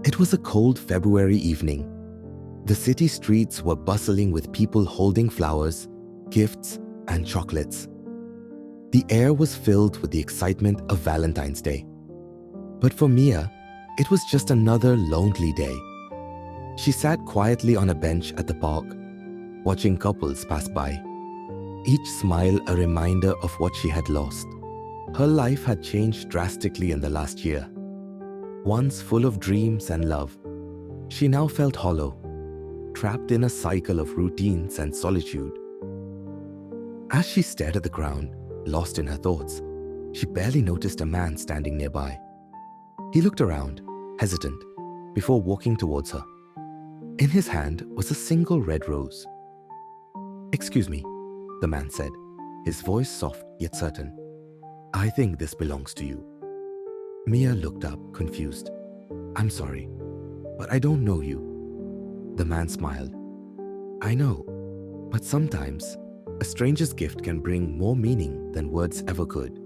It was a cold February evening. The city streets were bustling with people holding flowers, gifts, and chocolates. The air was filled with the excitement of Valentine's Day. But for Mia, it was just another lonely day. She sat quietly on a bench at the park, watching couples pass by, each smile a reminder of what she had lost. Her life had changed drastically in the last year. Once full of dreams and love, she now felt hollow, trapped in a cycle of routines and solitude. As she stared at the ground, lost in her thoughts, she barely noticed a man standing nearby. He looked around, hesitant, before walking towards her. In his hand was a single red rose. "Excuse me," the man said, his voice soft yet certain. "I think this belongs to you." Mia looked up, confused. "I'm sorry, but I don't know you." The man smiled. "I know, but sometimes a stranger's gift can bring more meaning than words ever could."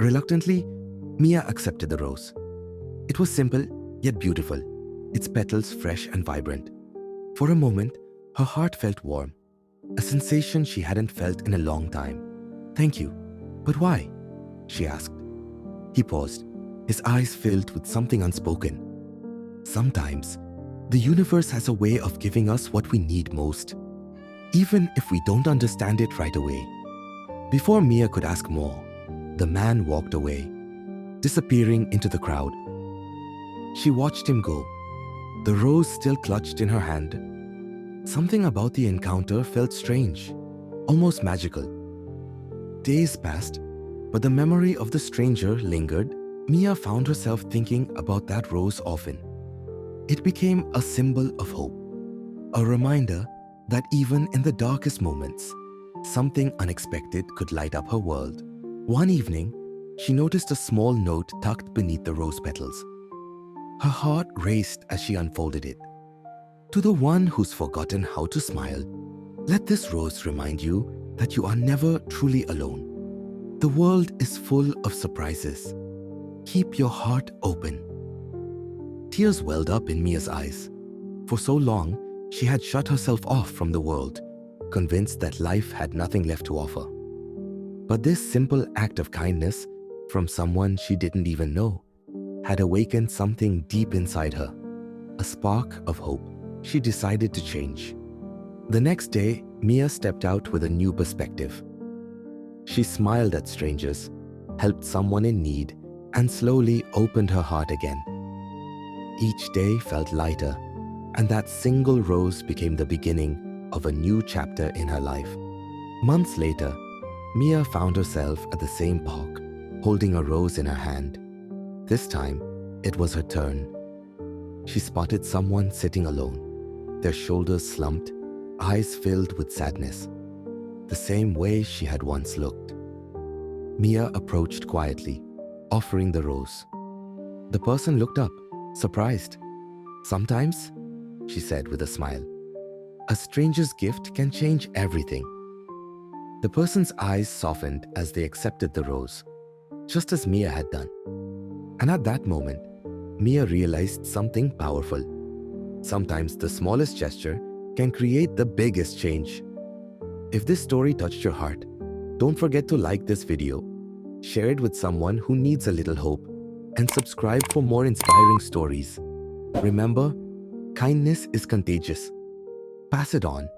Reluctantly, Mia accepted the rose. It was simple yet beautiful, its petals fresh and vibrant. For a moment, her heart felt warm, a sensation she hadn't felt in a long time. "Thank you, but why?" she asked. He paused, his eyes filled with something unspoken. Sometimes, the universe has a way of giving us what we need most, even if we don't understand it right away. Before Mia could ask more, the man walked away, disappearing into the crowd. She watched him go, the rose still clutched in her hand. Something about the encounter felt strange, almost magical. Days passed, but the memory of the stranger lingered. Mia found herself thinking about that rose often. It became a symbol of hope, a reminder that even in the darkest moments, something unexpected could light up her world. One evening, she noticed a small note tucked beneath the rose petals. Her heart raced as she unfolded it. "To the one who's forgotten how to smile, let this rose remind you that you are never truly alone. The world is full of surprises. Keep your heart open." Tears welled up in Mia's eyes. For so long, she had shut herself off from the world, convinced that life had nothing left to offer. But this simple act of kindness from someone she didn't even know had awakened something deep inside her, a spark of hope. She decided to change. The next day, Mia stepped out with a new perspective. She smiled at strangers, helped someone in need, and slowly opened her heart again. Each day felt lighter, and that single rose became the beginning of a new chapter in her life. Months later, Mia found herself at the same park, holding a rose in her hand. This time, it was her turn. She spotted someone sitting alone, their shoulders slumped, eyes filled with sadness, the same way she had once looked. Mia approached quietly, offering the rose. The person looked up, surprised. "Sometimes," she said with a smile, "a stranger's gift can change everything." The person's eyes softened as they accepted the rose, just as Mia had done. And at that moment, Mia realized something powerful. Sometimes the smallest gesture can create the biggest change. If this story touched your heart, don't forget to like this video, share it with someone who needs a little hope, and subscribe for more inspiring stories. Remember, kindness is contagious. Pass it on.